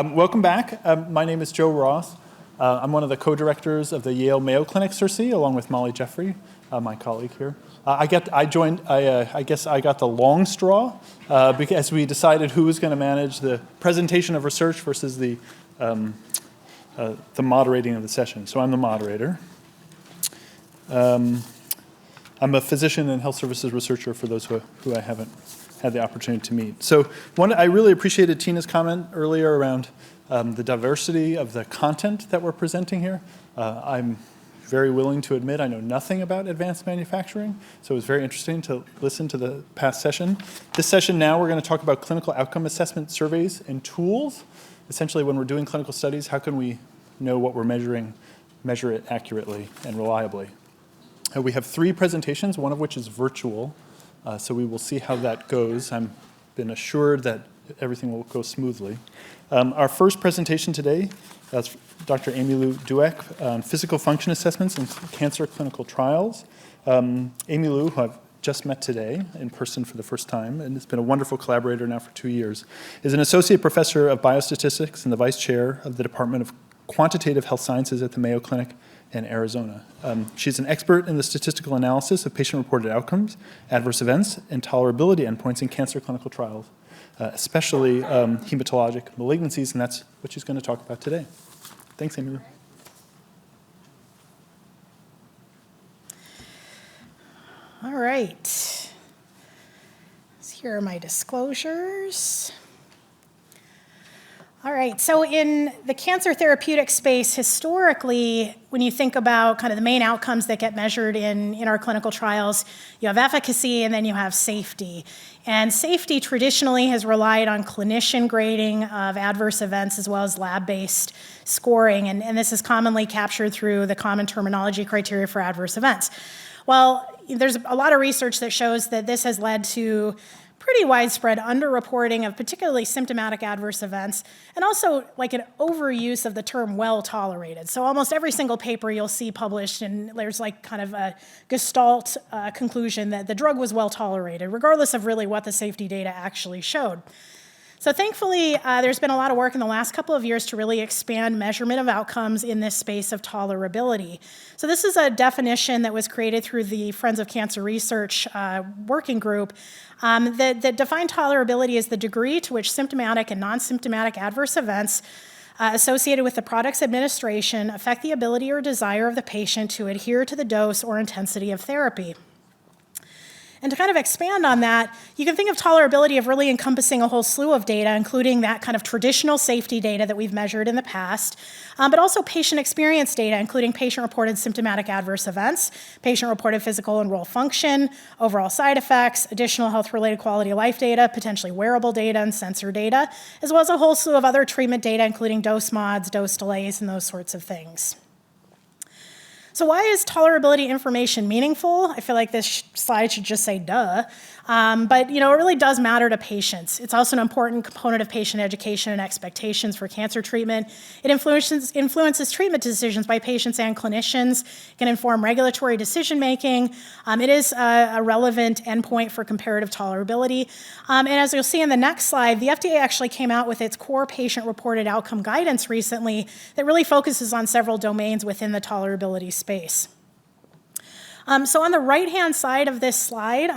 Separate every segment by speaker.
Speaker 1: Welcome back. My name is Joe Ross. I'm one of the co-directors of the Yale-Mayo Clinic CERSI, along with Molly Jeffrey, my colleague here. I guess I got the long straw because we decided who was going to manage the presentation of research versus the moderating of the session. So I'm the moderator. I'm a physician and health services researcher for those who I haven't had the opportunity to meet. So I really appreciated Tina's comment earlier around the diversity of the content that we're presenting here. I'm very willing to admit I know nothing about advanced manufacturing, so it was very interesting to listen to the past session. This session now we're going to talk about clinical outcome assessment surveys and tools. Essentially, when we're doing clinical studies, how can we know what we're measuring, measure it accurately and reliably? We have 3 presentations, one of which is virtual. So we will see how that goes. I've been assured that everything will go smoothly. Our first presentation today is Dr. Amylou Dueck on physical function assessments in cancer clinical trials. Amylou, who I've just met today in person for the first time, and has been a wonderful collaborator now for 2 years, is an associate professor of biostatistics and the vice chair of the Department of Quantitative Health Sciences at the Mayo Clinic in Arizona. She's an expert in the statistical analysis of patient-reported outcomes, adverse events, and tolerability endpoints in cancer clinical trials, especially hematologic malignancies, and that's what she's going to talk about today. Thanks, Amy.
Speaker 2: All right. So here are my disclosures. All right, so in the cancer therapeutic space, historically, when you think about kind of the main outcomes that get measured in our clinical trials, you have efficacy and then you have safety. And safety traditionally has relied on clinician grading of adverse events as well as lab-based scoring, and this is commonly captured through the common terminology criteria for adverse events. Well, there's a lot of research that shows that this has led to pretty widespread underreporting of particularly symptomatic adverse events, and also like an overuse of the term well tolerated. So almost every single paper you'll see published, and there's like kind of a gestalt conclusion that the drug was well tolerated, regardless of really what the safety data actually showed. So thankfully, there's been a lot of work in the last couple of years to really expand measurement of outcomes in this space of tolerability. So this is a definition that was created through the Friends of Cancer Research working group that defined tolerability as the degree to which symptomatic and non-symptomatic adverse events associated with the product's administration affect the ability or desire of the patient to adhere to the dose or intensity of therapy. And to kind of expand on that, you can think of tolerability of really encompassing a whole slew of data, including that kind of traditional safety data that we've measured in the past, but also patient experience data, including patient-reported symptomatic adverse events, patient-reported physical and role function, overall side effects, additional health-related quality of life data, potentially wearable data and sensor data, as well as a whole slew of other treatment data, including dose mods, dose delays, and those sorts of things. So why is tolerability information meaningful? I feel like this slide should just say duh, but it really does matter to patients. It's also an important component of patient education and expectations for cancer treatment. It influences treatment decisions by patients and clinicians. It can inform regulatory decision making. It is a relevant endpoint for comparative tolerability. And as you'll see in the next slide, the FDA actually came out with its core patient-reported outcome guidance recently that really focuses on several domains within the tolerability space. So on the right-hand side of this slide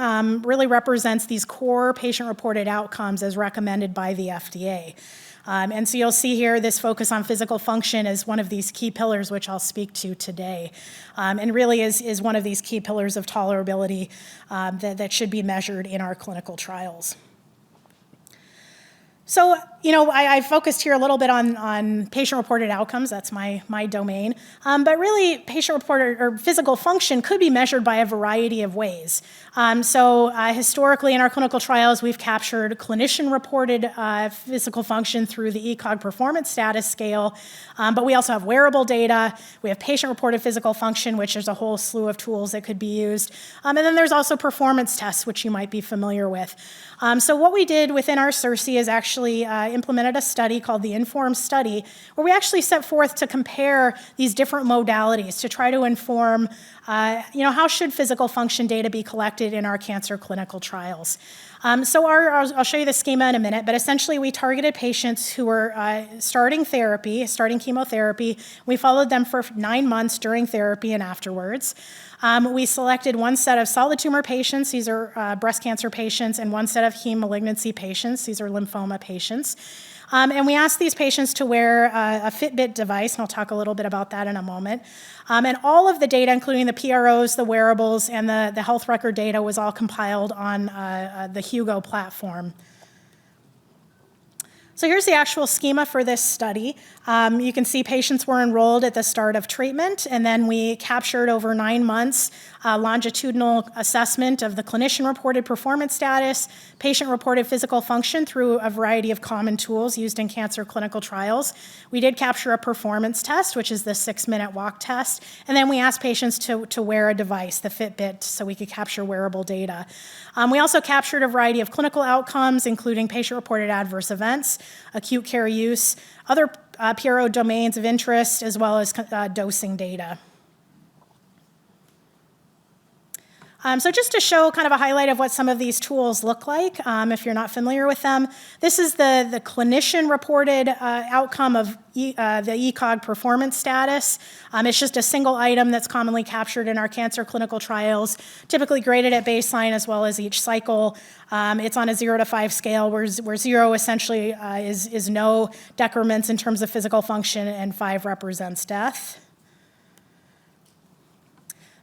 Speaker 2: really represents these core patient-reported outcomes as recommended by the FDA. And so you'll see here this focus on physical function as one of these key pillars, which I'll speak to today, and really is one of these key pillars of tolerability that should be measured in our clinical trials. So, I focused here a little bit on patient-reported outcomes. That's my domain. But really, patient-reported or physical function could be measured by a variety of ways. Historically, in our clinical trials, we've captured clinician-reported physical function through the ECOG performance status scale. But we also have wearable data. We have patient-reported physical function, which there's a whole slew of tools that could be used. And then there's also performance tests, which you might be familiar with. So what we did within our CERSI is actually implemented a study called the INFORM study, where we actually set forth to compare these different modalities to try to inform how should physical function data be collected in our cancer clinical trials. I'll show you the schema in a minute, but essentially we targeted patients who were starting chemotherapy. We followed them for 9 months during therapy and afterwards. We selected one set of solid tumor patients, these are breast cancer patients, and one set of heme malignancy patients, these are lymphoma patients. And we asked these patients to wear a Fitbit device, and I'll talk a little bit about that in a moment. And all of the data, including the PROs, the wearables, and the health record data, was all compiled on the Hugo platform. So here's the actual schema for this study. You can see patients were enrolled at the start of treatment, and then we captured over 9 months longitudinal assessment of the clinician-reported performance status, patient-reported physical function through a variety of common tools used in cancer clinical trials. We did capture a performance test, which is the 6-minute walk test, and then we asked patients to wear a device, the Fitbit, so we could capture wearable data. We also captured a variety of clinical outcomes, including patient-reported adverse events, acute care use, other PRO domains of interest, as well as dosing data. So just to show kind of a highlight of what some of these tools look like, if you're not familiar with them, this is the clinician-reported outcome of the ECOG performance status. It's just a single item that's commonly captured in our cancer clinical trials, typically graded at baseline as well as each cycle. It's on a 0 to 5 scale, where 0 essentially is no decrements in terms of physical function, and 5 represents death.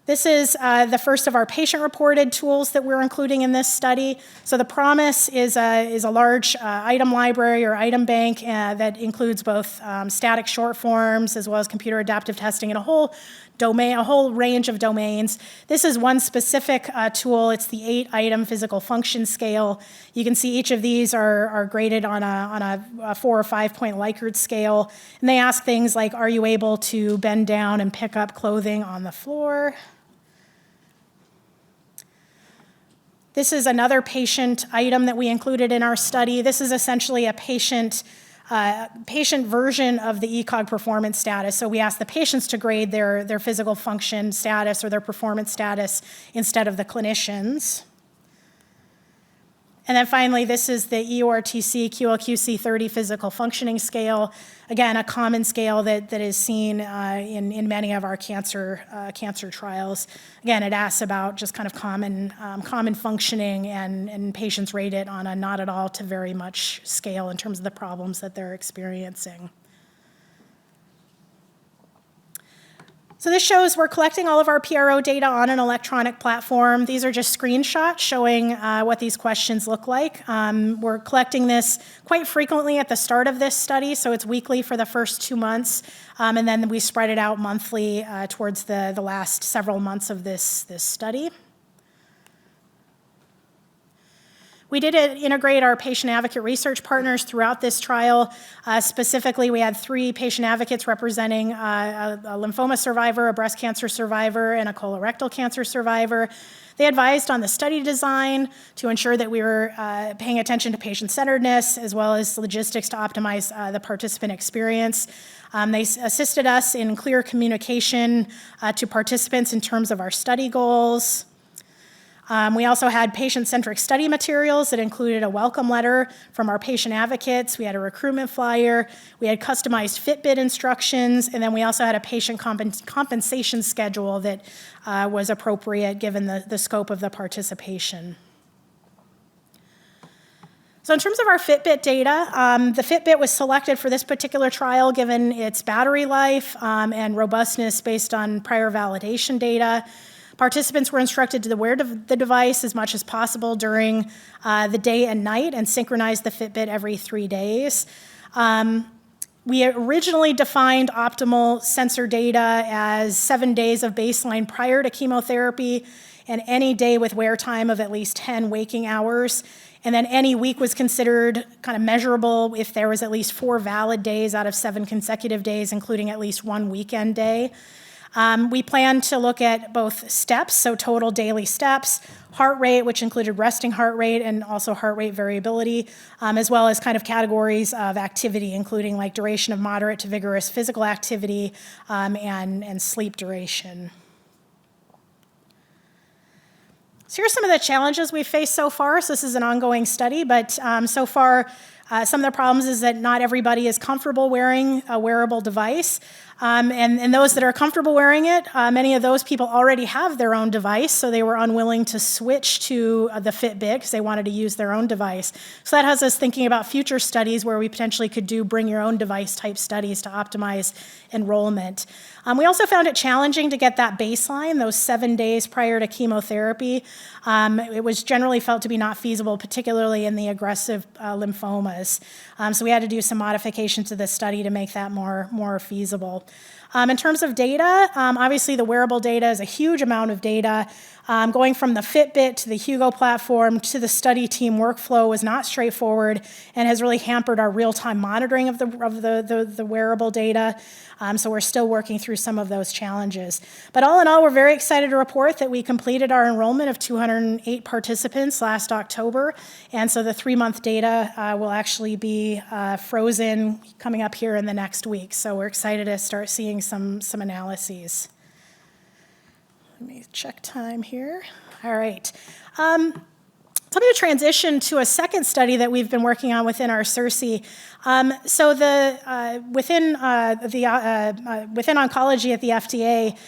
Speaker 2: This is the first of our patient-reported tools that we're including in this study. So the PROMIS is a large item library or item bank that includes both static short forms as well as computer adaptive testing and a whole range of domains. This is one specific tool. It's the 8-item physical function scale. You can see each of these are graded on a 4 or 5-point Likert scale. And they ask things like, are you able to bend down and pick up clothing on the floor? This is another patient item that we included in our study. This is essentially a patient version of the ECOG performance status. So we asked the patients to grade their physical function status or their performance status instead of the clinicians. And then finally, this is the EORTC QLQC 30 physical functioning scale. Again, a common scale that is seen in many of our cancer trials. Again, it asks about just kind of common functioning, and patients rate it on a not at all to very much scale in terms of the problems that they're experiencing. So this shows we're collecting all of our PRO data on an electronic platform. These are just screenshots showing what these questions look like. We're collecting this quite frequently at the start of this study, so it's weekly for the first 2 months, and then we spread it out monthly towards the last several months of this study. We did integrate our patient advocate research partners throughout this trial. Specifically, we had 3 patient advocates representing a lymphoma survivor, a breast cancer survivor, and a colorectal cancer survivor. They advised on the study design to ensure that we were paying attention to patient-centeredness, as well as logistics to optimize the participant experience. They assisted us in clear communication to participants in terms of our study goals. We also had patient-centric study materials that included a welcome letter from our patient advocates. We had a recruitment flyer. We had customized Fitbit instructions. And then we also had a patient compensation schedule that was appropriate given the scope of the participation. So in terms of our Fitbit data, the Fitbit was selected for this particular trial given its battery life and robustness based on prior validation data. Participants were instructed to wear the device as much as possible during the day and night and synchronize the Fitbit every 3 days. We originally defined optimal sensor data as 7 days of baseline prior to chemotherapy and any day with wear time of at least 10 waking hours. And then any week was considered kind of measurable if there was at least 4 valid days out of 7 consecutive days, including at least 1 weekend day. We plan to look at both steps, so total daily steps, heart rate, which included resting heart rate and also heart rate variability, as well as kind of categories of activity, including like duration of moderate to vigorous physical activity and sleep duration. So here are some of the challenges we've faced so far. So this is an ongoing study, but so far, some of the problems is that not everybody is comfortable wearing a wearable device. And those that are comfortable wearing it, many of those people already have their own device, so they were unwilling to switch to the Fitbit because they wanted to use their own device. So that has us thinking about future studies where we potentially could do bring your own device type studies to optimize enrollment. We also found it challenging to get that baseline, those 7 days prior to chemotherapy. It was generally felt to be not feasible, particularly in the aggressive lymphomas. So we had to do some modifications to this study to make that more feasible. In terms of data, obviously the wearable data is a huge amount of data. Going from the Fitbit to the Hugo platform to the study team workflow was not straightforward and has really hampered our real-time monitoring of the wearable data. So we're still working through some of those challenges. But all in all, we're very excited to report that we completed our enrollment of 208 participants last October. And so the 3-month data will actually be frozen coming up here in the next week. So we're excited to start seeing some analyses. Let me check time here. All right. So I'm going to transition to a second study that we've been working on within our CERSI. So within oncology at the FDA,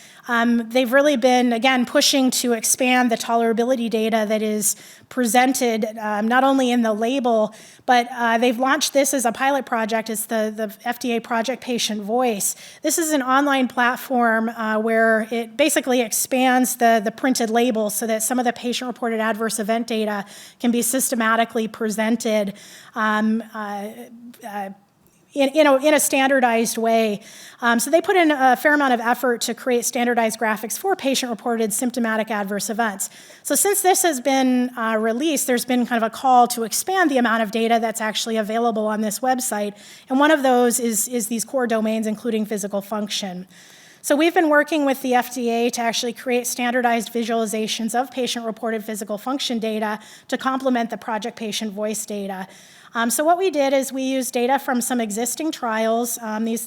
Speaker 2: they've really been, again, pushing to expand the tolerability data that is presented not only in the label, but they've launched this as a pilot project. It's the FDA Project Patient Voice. This is an online platform where it basically expands the printed label so that some of the patient-reported adverse event data can be systematically presented in a standardized way. So they put in a fair amount of effort to create standardized graphics for patient-reported symptomatic adverse events. So since this has been released, there's been kind of a call to expand the amount of data that's actually available on this website. And one of those is these core domains, including physical function. So we've been working with the FDA to actually create standardized visualizations of patient-reported physical function data to complement the Project Patient Voice data. So what we did is we used data from some existing trials.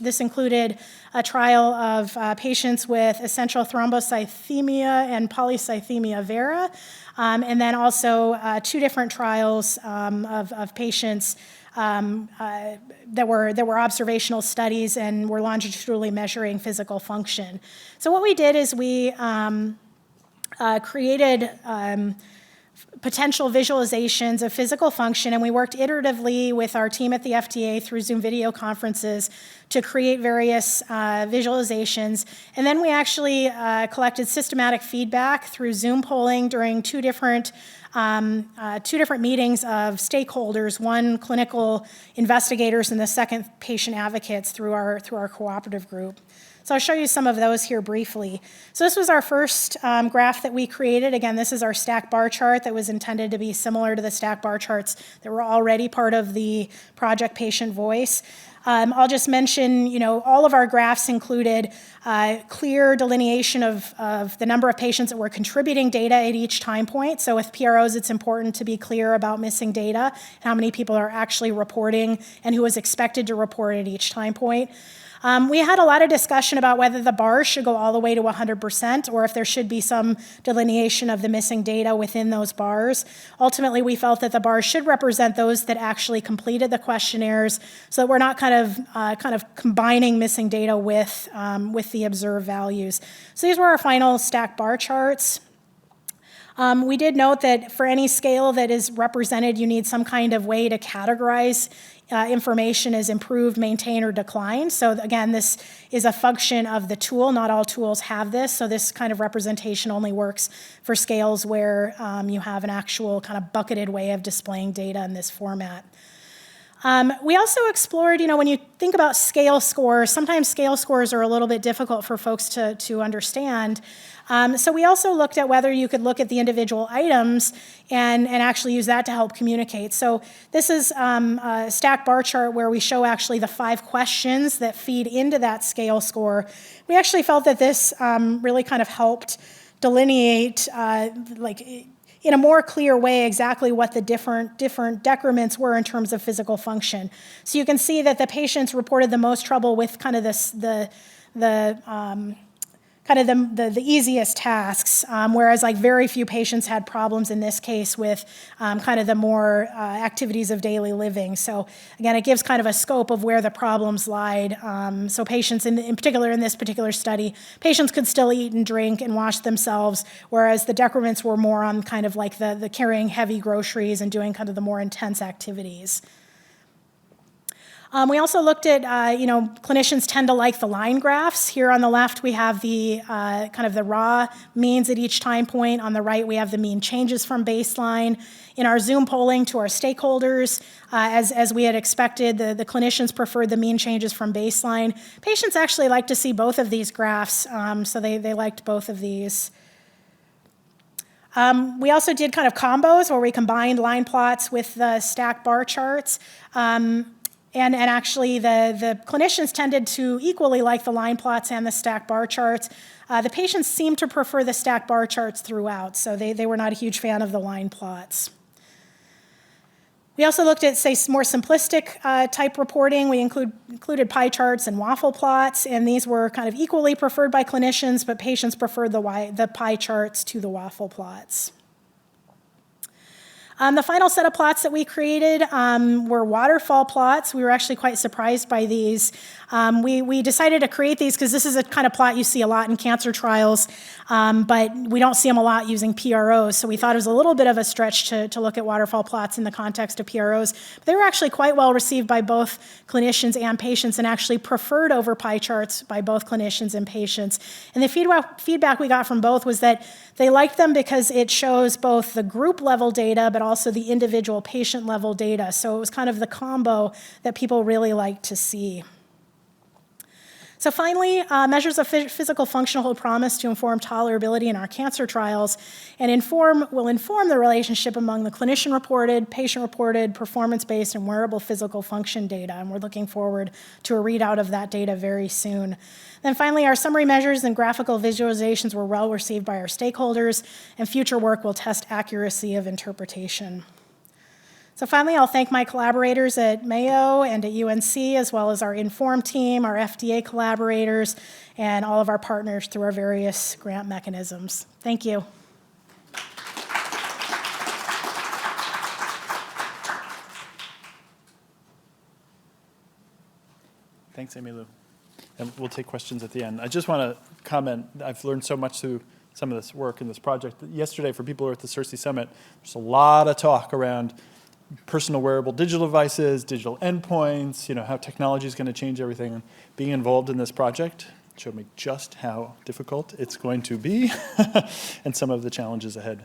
Speaker 2: This included a trial of patients with essential thrombocythemia and polycythemia vera, and then also 2 different trials of patients that were observational studies and were longitudinally measuring physical function. So what we did is we created potential visualizations of physical function, and we worked iteratively with our team at the FDA through Zoom video conferences to create various visualizations. And then we actually collected systematic feedback through Zoom polling during two different meetings of stakeholders, one clinical investigators and the second patient advocates through our cooperative group. So I'll show you some of those here briefly. So this was our first graph that we created. Again, this is our stack bar chart that was intended to be similar to the stack bar charts that were already part of the Project Patient Voice. I'll just mention, all of our graphs included clear delineation of the number of patients that were contributing data at each time point. So with PROs, it's important to be clear about missing data, how many people are actually reporting, and who is expected to report at each time point. We had a lot of discussion about whether the bars should go all the way to 100% or if there should be some delineation of the missing data within those bars. Ultimately, we felt that the bars should represent those that actually completed the questionnaires so that we're not kind of combining missing data with the observed values. So these were our final stack bar charts. We did note that for any scale that is represented, you need some kind of way to categorize information as improved, maintained, or declined. So again, this is a function of the tool. Not all tools have this, so this kind of representation only works for scales where you have an actual kind of bucketed way of displaying data in this format. We also explored, when you think about scale scores, sometimes scale scores are a little bit difficult for folks to understand. So we also looked at whether you could look at the individual items and actually use that to help communicate. So this is a stack bar chart where we show actually the 5 questions that feed into that scale score. We actually felt that this really kind of helped delineate in a more clear way exactly what the different decrements were in terms of physical function. So you can see that the patients reported the most trouble with kind of kind of the easiest tasks, whereas like very few patients had problems in this case with kind of the more activities of daily living. So again, it gives kind of a scope of where the problems lied. So patients, in particular in this particular study, patients could still eat and drink and wash themselves, whereas the decrements were more on kind of like the carrying heavy groceries and doing kind of the more intense activities. We also looked at, clinicians tend to like the line graphs. Here on the left, we have the kind of the raw means at each time point. On the right, we have the mean changes from baseline. In our Zoom polling to our stakeholders, as we had expected, the clinicians preferred the mean changes from baseline. Patients actually like to see both of these graphs, so they liked both of these. We also did kind of combos where we combined line plots with the stack bar charts. And actually, the clinicians tended to equally like the line plots and the stack bar charts. The patients seemed to prefer the stack bar charts throughout, so they were not a huge fan of the line plots. We also looked at, say, more simplistic type reporting. We included pie charts and waffle plots, and these were kind of equally preferred by clinicians, but patients preferred the pie charts to the waffle plots. The final set of plots that we created were waterfall plots. We were actually quite surprised by these. We decided to create these because this is a kind of plot you see a lot in cancer trials, but we don't see them a lot using PROs, so we thought it was a little bit of a stretch to look at waterfall plots in the context of PROs. But they were actually quite well received by both clinicians and patients, and actually preferred over pie charts by both clinicians and patients. And the feedback we got from both was that they liked them because it shows both the group level data, but also the individual patient level data. So it was kind of the combo that people really liked to see. So finally, measures of physical functional hold promise to inform tolerability in our cancer trials and will inform the relationship among the clinician-reported, patient-reported, performance-based, and wearable physical function data. And we're looking forward to a readout of that data very soon. Then finally, our summary measures and graphical visualizations were well received by our stakeholders, and future work will test accuracy of interpretation. So finally, I'll thank my collaborators at Mayo and at UNC, as well as our Inform team, our FDA collaborators, and all of our partners through our various grant mechanisms. Thank you.
Speaker 1: Thanks, Amylou. And we'll take questions at the end. I just want to comment, I've learned so much through some of this work in this project. Yesterday, for people who were at the CERSI Summit, there's a lot of talk around personal wearable digital devices, digital endpoints, how technology is going to change everything. And being involved in this project showed me just how difficult it's going to be and some of the challenges ahead.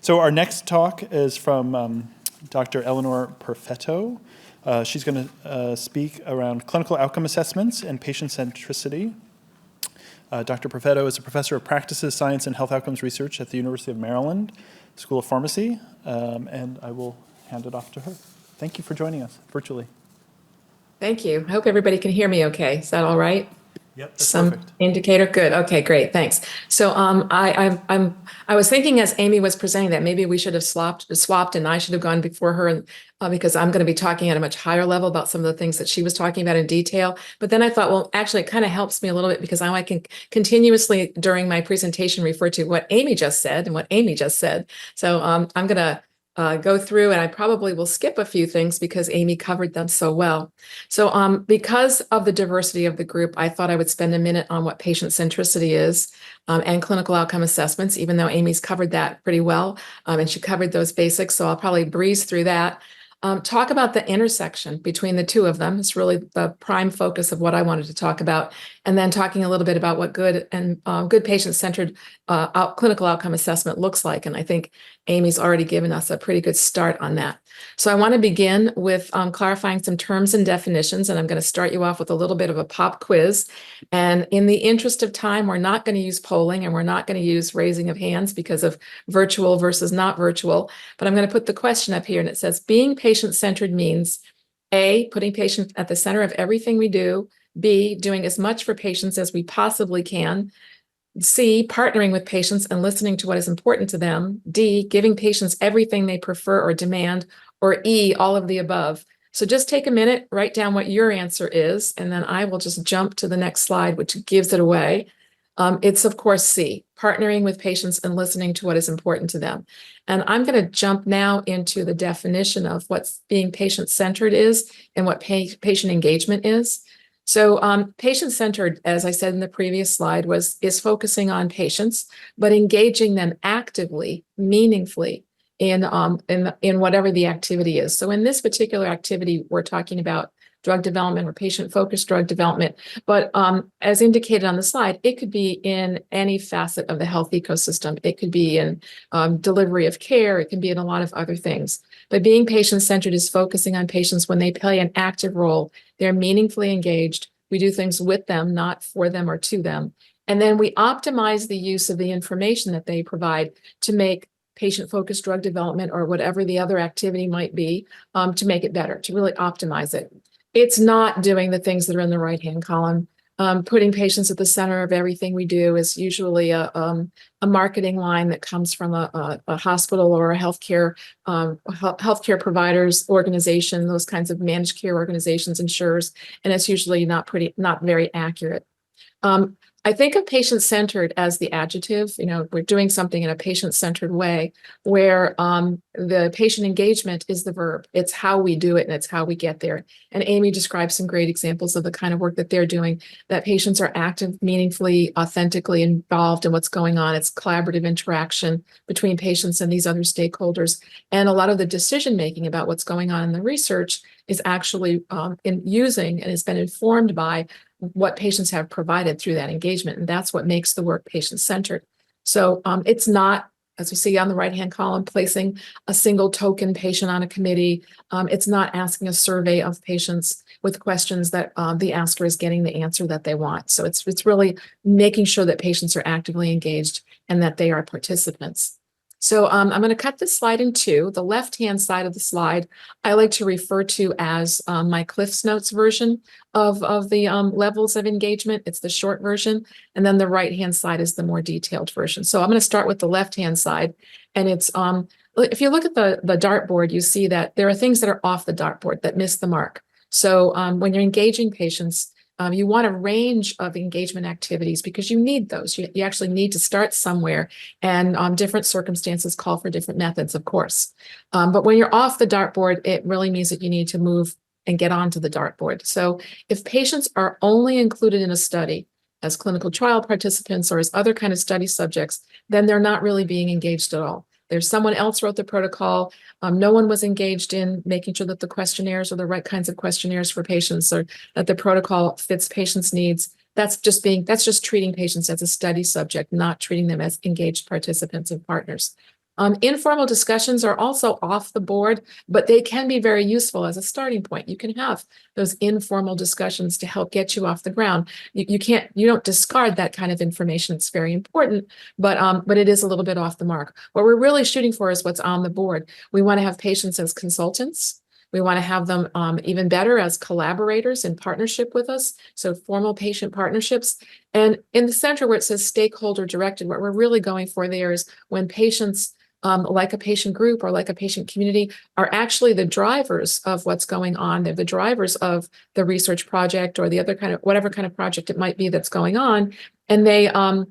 Speaker 1: So our next talk is from Dr. Eleanor Perfetto. She's going to speak around clinical outcome assessments and patient-centricity. Dr. Perfetto is a professor of practices, science, and health outcomes research at the University of Maryland School of Pharmacy, and I will hand it off to her. Thank you for joining us virtually.
Speaker 3: Thank you. I hope everybody can hear me okay. Is that all right?
Speaker 1: Yep, that's
Speaker 3: Some
Speaker 1: perfect.
Speaker 3: indicator? Good. Okay, great. Thanks. So I was thinking as Amy was presenting that maybe we should have swapped and I should have gone before her, and because I'm going to be talking at a much higher level about some of the things that she was talking about in detail. But then I thought, well, actually, it kind of helps me a little bit because now I can continuously during my presentation refer to what Amy just said and what Amy just said. So I'm going to go through, and I probably will skip a few things because Amy covered them so well. So because of the diversity of the group, I thought I would spend a minute on what patient centricity is and clinical outcome assessments, even though Amy's covered that pretty well, and she covered those basics, so I'll probably breeze through that. Talk about the intersection between the two of them. It's really the prime focus of what I wanted to talk about. And then talking a little bit about what good and good patient-centered clinical outcome assessment looks like. And I think Amy's already given us a pretty good start on that. So I want to begin with clarifying some terms and definitions, and I'm going to start you off with a little bit of a pop quiz. And in the interest of time, we're not going to use polling and we're not going to use raising of hands because of virtual versus not virtual. But I'm going to put the question up here, and it says, being patient-centered means A, putting patients at the center of everything we do, B, doing as much for patients as we possibly can, C, partnering with patients and listening to what is important to them, D, giving patients everything they prefer or demand, or E, all of the above. So just take a minute, write down what your answer is, and then I will just jump to the next slide, which gives it away. It's, of course, C, partnering with patients and listening to what is important to them. And I'm going to jump now into the definition of what being patient-centered is and what patient engagement is. So patient-centered, as I said in the previous slide, is focusing on patients, but engaging them actively, meaningfully in whatever the activity is. So in this particular activity, we're talking about drug development or patient-focused drug development. But as indicated on the slide, it could be in any facet of the health ecosystem. It could be in delivery of care. It can be in a lot of other things. But being patient-centered is focusing on patients when they play an active role. They're meaningfully engaged. We do things with them, not for them or to them. And then we optimize the use of the information that they provide to make patient-focused drug development or whatever the other activity might be to make it better, to really optimize it. It's not doing the things that are in the right-hand column. Putting patients at the center of everything we do is usually a marketing line that comes from a hospital or a healthcare providers organization, those kinds of managed care organizations, insurers, and it's usually not very accurate. I think of patient-centered as the adjective. We're doing something in a patient-centered way where the patient engagement is the verb. It's how we do it and it's how we get there. And Amy describes some great examples of the kind of work that they're doing, that patients are active, meaningfully, authentically involved in what's going on. It's collaborative interaction between patients and these other stakeholders. And a lot of the decision-making about what's going on in the research is actually using and has been informed by what patients have provided through that engagement. And that's what makes the work patient-centered. So it's not, as we see on the right-hand column, placing a single token patient on a committee. It's not asking a survey of patients with questions that the asker is getting the answer that they want. So it's really making sure that patients are actively engaged and that they are participants. So I'm going to cut this slide in two. The left-hand side of the slide, I like to refer to as my Cliff's Notes version of the levels of engagement. It's the short version. And then the right-hand side is the more detailed version. So I'm going to start with the left-hand side. And it's, if you look at the dartboard, you see that there are things that are off the dartboard that miss the mark. So when you're engaging patients, you want a range of engagement activities because you need those. You actually need to start somewhere, and different circumstances call for different methods, of course. But when you're off the dartboard, it really means that you need to move and get onto the dartboard. So if patients are only included in a study as clinical trial participants or as other kind of study subjects, then they're not really being engaged at all. There's someone else wrote the protocol. No one was engaged in making sure that the questionnaires are the right kinds of questionnaires for patients, or that the protocol fits patients' needs. That's just treating patients as a study subject, not treating them as engaged participants and partners. Informal discussions are also off the board, but they can be very useful as a starting point. You can have those informal discussions to help get you off the ground. You don't discard that kind of information. It's very important, but it is a little bit off the mark. What we're really shooting for is what's on the board. We want to have patients as consultants. We want to have them even better as collaborators in partnership with us, so formal patient partnerships. And in the center where it says stakeholder directed, what we're really going for there is when patients like a patient group or like a patient community are actually the drivers of what's going on. They're the drivers of the research project or the other kind of, whatever kind of project it might be that's going on. And they are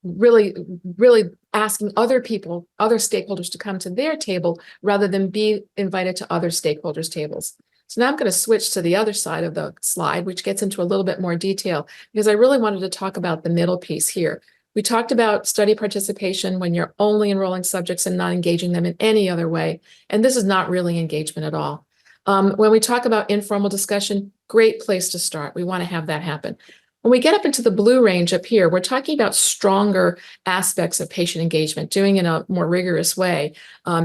Speaker 3: really asking other people, other stakeholders to come to their table rather than be invited to other stakeholders' tables. So now I'm going to switch to the other side of the slide, which gets into a little bit more detail, because I really wanted to talk about the middle piece here. We talked about study participation when you're only enrolling subjects and not engaging them in any other way. And this is not really engagement at all. When we talk about informal discussion, great place to start. We want to have that happen. When we get up into the blue range up here, we're talking about stronger aspects of patient engagement, doing it in a more rigorous way.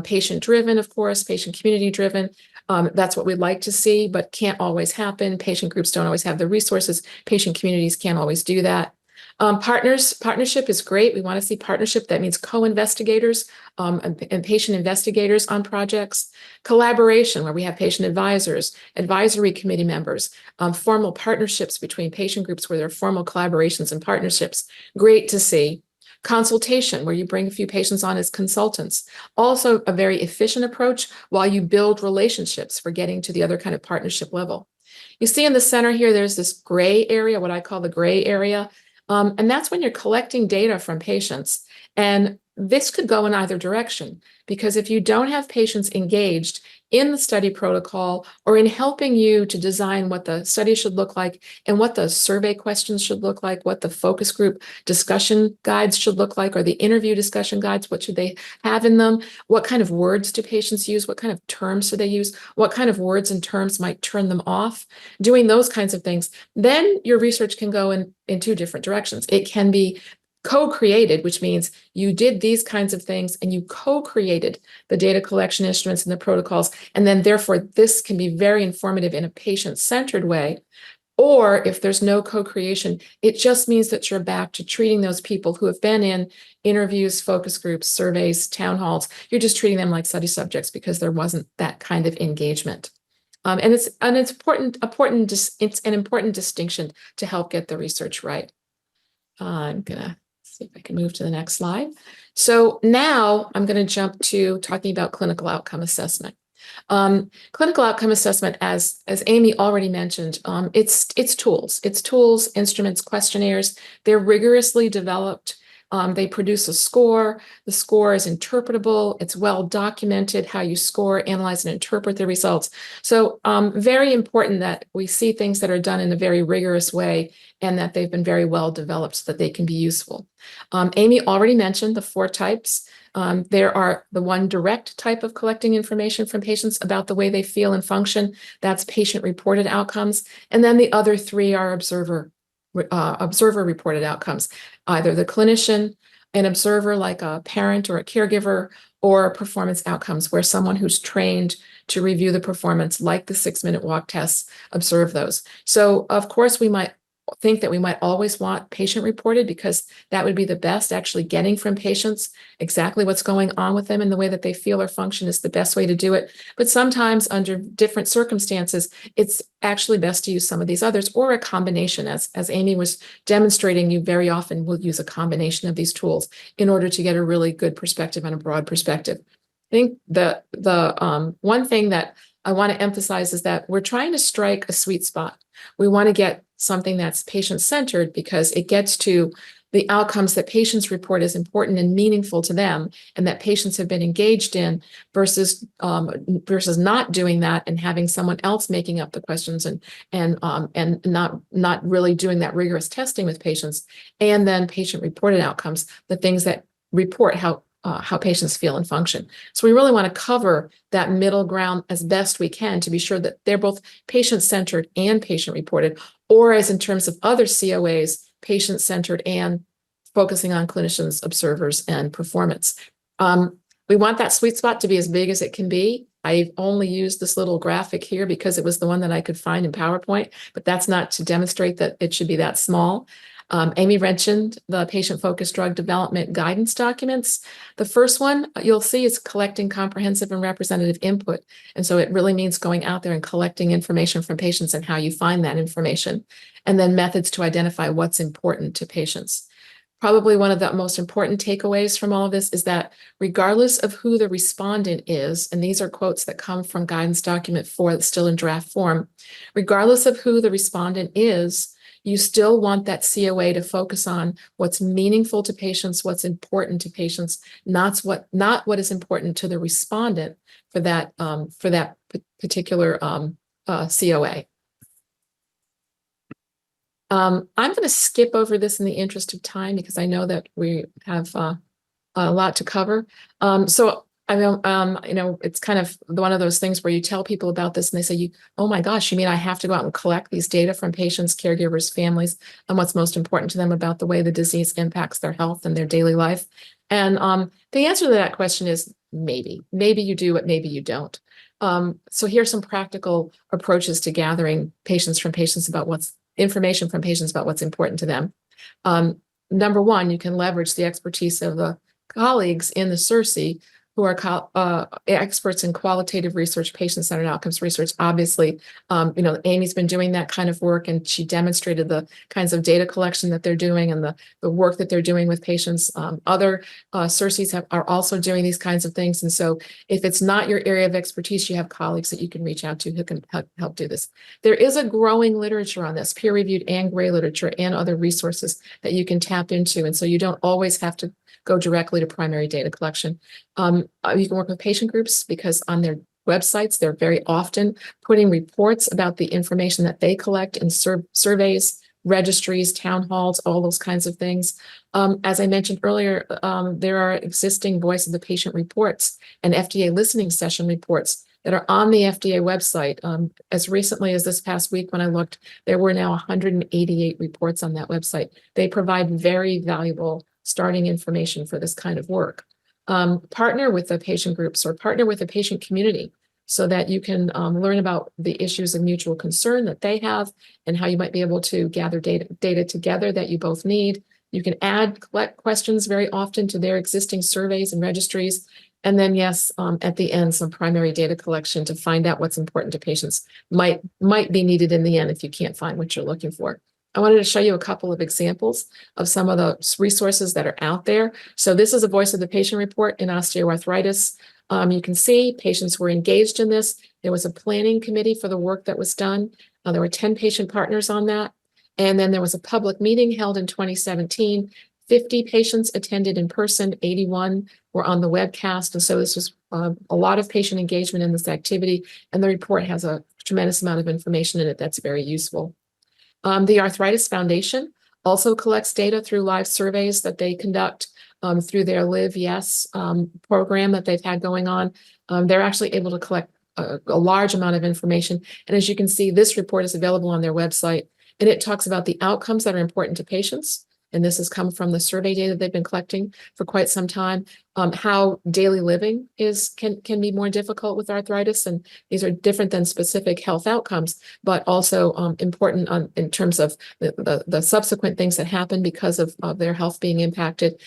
Speaker 3: Patient-driven, of course, patient community-driven. That's what we'd like to see, but can't always happen. Patient groups don't always have the resources. Patient communities can't always do that. Partnership is great. We want to see partnership. That means co-investigators and patient investigators on projects. Collaboration, where we have patient advisors, advisory committee members, formal partnerships between patient groups where there are formal collaborations and partnerships. Great to see. Consultation, where you bring a few patients on as consultants. Also a very efficient approach while you build relationships for getting to the other kind of partnership level. You see in the center here, there's this gray area, what I call the gray area. And that's when you're collecting data from patients. And this could go in either direction, because if you don't have patients engaged in the study protocol or in helping you to design what the study should look like and what the survey questions should look like, what the focus group discussion guides should look like, or the interview discussion guides, what should they have in them? What kind of words do patients use? What kind of terms do they use? What kind of words and terms might turn them off? Doing those kinds of things, then your research can go in two different directions. It can be co-created, which means you did these kinds of things and you co-created the data collection instruments and the protocols. And then therefore, this can be very informative in a patient-centered way. Or if there's no co-creation, it just means that you're back to treating those people who have been in interviews, focus groups, surveys, town halls. You're just treating them like study subjects because there wasn't that kind of engagement. And it's an important distinction to help get the research right. I'm gonna see if I can move to the next slide. So now I'm going to jump to talking about clinical outcome assessment. Clinical outcome assessment, as Amy already mentioned, it's tools, instruments, questionnaires. They're rigorously developed. They produce a score. The score is interpretable. It's well documented how you score, analyze, and interpret the results. So very important that we see things that are done in a very rigorous way and that they've been very well developed so that they can be useful. Amy already mentioned the 4 types. There are the one direct type of collecting information from patients about the way they feel and function. That's patient-reported outcomes. And then the other 3 are observer-reported outcomes, either the clinician, an observer like a parent or a caregiver, or performance outcomes where someone who's trained to review the performance, like the 6-minute walk tests, observe those. So of course, we might think that we might always want patient-reported because that would be the best. Actually getting from patients exactly what's going on with them and the way that they feel or function is the best way to do it. But sometimes under different circumstances, it's actually best to use some of these others or a combination. As Amy was demonstrating, you very often will use a combination of these tools in order to get a really good perspective and a broad perspective. I think the one thing that I want to emphasize is that we're trying to strike a sweet spot. We want to get something that's patient-centered because it gets to the outcomes that patients report as important and meaningful to them and that patients have been engaged in versus not doing that and having someone else making up the questions and not really doing that rigorous testing with patients. And then patient-reported outcomes, the things that report how patients feel and function. So we really want to cover that middle ground as best we can to be sure that they're both patient-centered and patient-reported, or as in terms of other COAs, patient-centered and focusing on clinicians, observers, and performance. We want that sweet spot to be as big as it can be. I've only used this little graphic here because it was the one that I could find in PowerPoint, but that's not to demonstrate that it should be that small. Amy mentioned the patient-focused drug development guidance documents. The first one you'll see is collecting comprehensive and representative input. And so it really means going out there and collecting information from patients and how you find that information, and then methods to identify what's important to patients. Probably one of the most important takeaways from all of this is that regardless of who the respondent is, and these are quotes that come from guidance document 4 that's still in draft form, regardless of who the respondent is, you still want that COA to focus on what's meaningful to patients, what's important to patients, not what is important to the respondent for that particular COA. I'm going to skip over this in the interest of time because I know that we have a lot to cover. I mean, it's kind of one of those things where you tell people about this and they say, oh my gosh, you mean I have to go out and collect these data from patients, caregivers, families, and what's most important to them about the way the disease impacts their health and their daily life? And the answer to that question is maybe. Maybe you do, but maybe you don't. So here's some practical approaches to gathering information from patients about what's important to them. Number one, you can leverage the expertise of the colleagues in the CERSI who are experts in qualitative research, patient-centered outcomes research. Obviously, Amy's been doing that kind of work, and she demonstrated the kinds of data collection that they're doing and the work that they're doing with patients. Other CERSIs are also doing these kinds of things. And so if it's not your area of expertise, you have colleagues that you can reach out to who can help do this. There is a growing literature on this, peer-reviewed and gray literature and other resources that you can tap into. And so you don't always have to go directly to primary data collection. You can work with patient groups because on their websites, they're very often putting reports about the information that they collect in surveys, registries, town halls, all those kinds of things. As I mentioned earlier, there are existing voice of the patient reports and FDA listening session reports that are on the FDA website. As recently as this past week when I looked, there were now 188 reports on that website. They provide very valuable starting information for this kind of work. Partner with the patient groups or partner with the patient community so that you can learn about the issues of mutual concern that they have and how you might be able to gather data together that you both need. You can collect questions very often to their existing surveys and registries. And then, yes, at the end, some primary data collection to find out what's important to patients might be needed in the end if you can't find what you're looking for. I wanted to show you a couple of examples of some of the resources that are out there. So this is a voice of the patient report in osteoarthritis. You can see patients were engaged in this. There was a planning committee for the work that was done. There were 10 patient partners on that. And then there was a public meeting held in 2017. 50 patients attended in person, 81 were on the webcast. And so this was a lot of patient engagement in this activity. And the report has a tremendous amount of information in it that's very useful. The Arthritis Foundation also collects data through live surveys that they conduct through their Live Yes program that they've had going on. They're actually able to collect a large amount of information. And as you can see, this report is available on their website, and it talks about the outcomes that are important to patients. And this has come from the survey data they've been collecting for quite some time, how daily living can be more difficult with arthritis. And these are different than specific health outcomes, but also important in terms of the subsequent things that happen because of their health being impacted.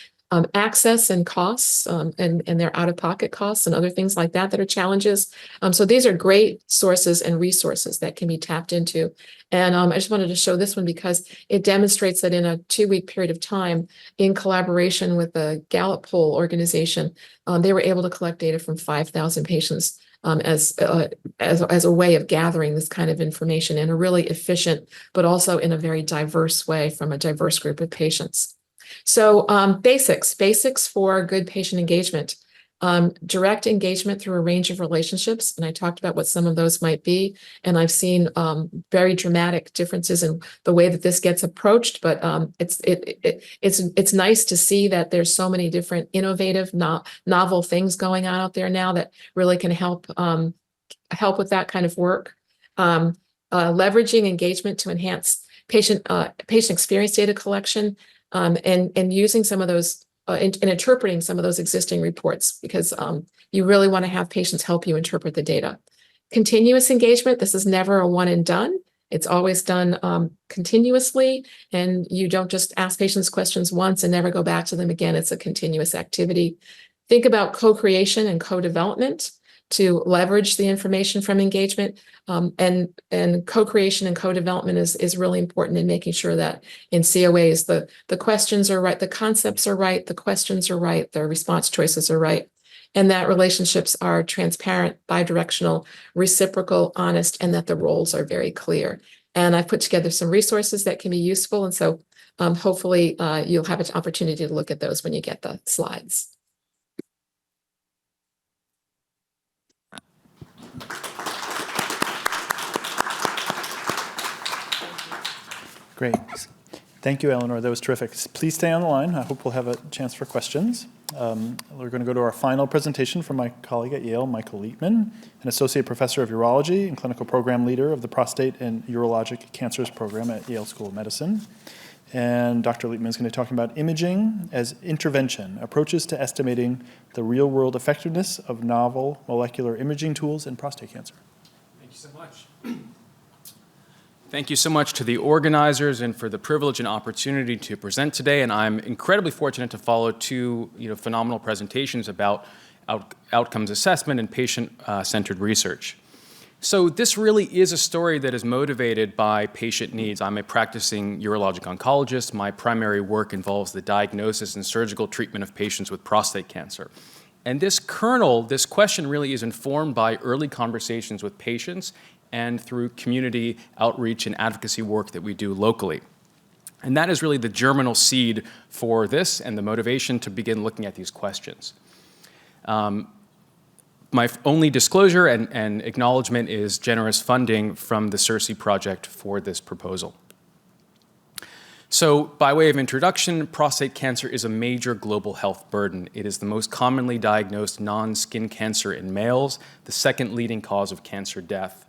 Speaker 3: Access and costs and their out-of-pocket costs and other things like that are challenges. So these are great sources and resources that can be tapped into. And I just wanted to show this one because it demonstrates that in a 2-week period of time, in collaboration with the Gallup poll organization, they were able to collect data from 5,000 patients as a way of gathering this kind of information in a really efficient, but also in a very diverse way from a diverse group of patients. So basics for good patient engagement. Direct engagement through a range of relationships. And I talked about what some of those might be. And I've seen very dramatic differences in the way that this gets approached. But it's nice to see that there's so many different innovative, novel things going on out there now that really can help with that kind of work. Leveraging engagement to enhance patient experience data collection. And using some of those and interpreting some of those existing reports because you really want to have patients help you interpret the data. Continuous engagement, this is never a one and done. It's always done continuously, and you don't just ask patients questions once and never go back to them again. It's a continuous activity. Think about co-creation and co-development to leverage the information from engagement. And co-creation and co-development is really important in making sure that in COAs, the questions are right, the concepts are right, the questions are right, the response choices are right, and that relationships are transparent, bidirectional, reciprocal, honest, and that the roles are very clear. And I've put together some resources that can be useful. And so hopefully you'll have an opportunity to look at those when you get the slides.
Speaker 1: Great. Thank you, Eleanor. That was terrific. Please stay on the line. I hope we'll have a chance for questions. We're going to go to our final presentation from my colleague at Yale, Michael Leapman, an associate professor of urology and clinical program leader of the Prostate and Urologic Cancers program at Yale School of Medicine. And Dr. Leapman is going to be talking about imaging as intervention, approaches to estimating the real-world effectiveness of novel molecular imaging tools in prostate cancer.
Speaker 4: Thank you so much. Thank you so much to the organizers and for the privilege and opportunity to present today. And I'm incredibly fortunate to follow two phenomenal presentations about outcomes assessment and patient-centered research. So this really is a story that is motivated by patient needs. I'm a practicing urologic oncologist. My primary work involves the diagnosis and surgical treatment of patients with prostate cancer. And this question really is informed by early conversations with patients and through community outreach and advocacy work that we do locally. And that is really the germinal seed for this and the motivation to begin looking at these questions. My only disclosure and acknowledgement is generous funding from the CERSI project for this proposal. So by way of introduction, prostate cancer is a major global health burden. It is the most commonly diagnosed non-skin cancer in males, the second leading cause of cancer death.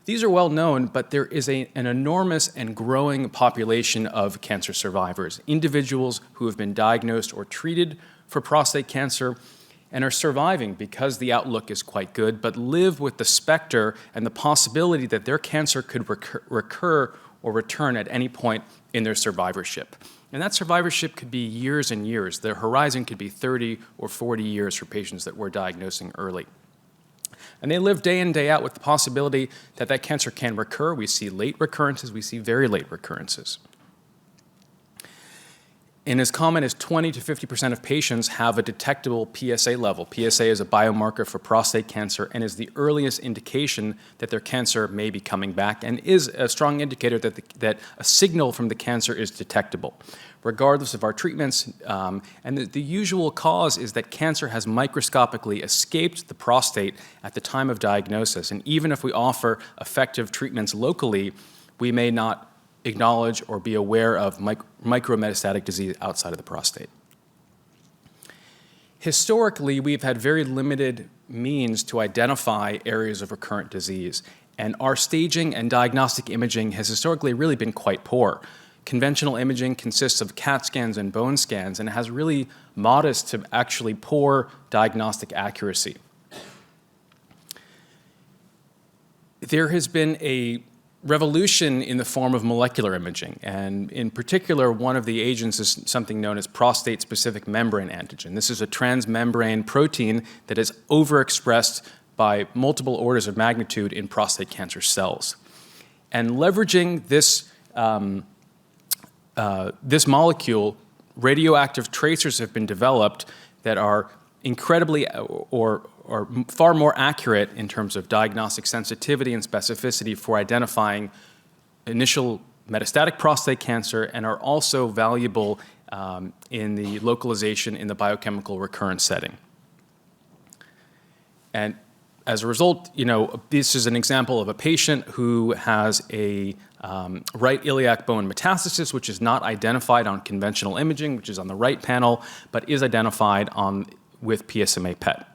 Speaker 4: These are well known, but there is an enormous and growing population of cancer survivors, individuals who have been diagnosed or treated for prostate cancer and are surviving because the outlook is quite good, but live with the specter and the possibility that their cancer could recur or return at any point in their survivorship. And that survivorship could be years and years. The horizon could be 30 or 40 years for patients that we're diagnosing early. And they live day in, day out with the possibility that that cancer can recur. We see late recurrences, we see very late recurrences. And as common as 20 to 50% of patients have a detectable PSA level. PSA is a biomarker for prostate cancer and is the earliest indication that their cancer may be coming back and is a strong indicator that a signal from the cancer is detectable, regardless of our treatments. And the usual cause is that cancer has microscopically escaped the prostate at the time of diagnosis. And even if we offer effective treatments locally, we may not acknowledge or be aware of micrometastatic disease outside of the prostate. Historically, we've had very limited means to identify areas of recurrent disease, and our staging and diagnostic imaging has historically really been quite poor. Conventional imaging consists of CAT scans and bone scans and has really modest to actually poor diagnostic accuracy. There has been a revolution in the form of molecular imaging, and in particular, one of the agents is something known as prostate-specific membrane antigen. This is a transmembrane protein that is overexpressed by multiple orders of magnitude in prostate cancer cells. And leveraging this, this molecule, radioactive tracers have been developed that are incredibly or far more accurate in terms of diagnostic sensitivity and specificity for identifying initial metastatic prostate cancer and are also valuable in the localization in the biochemical recurrence setting. And as a result, this is an example of a patient who has a right iliac bone metastasis, which is not identified on conventional imaging, which is on the right panel, but is identified with PSMA PET.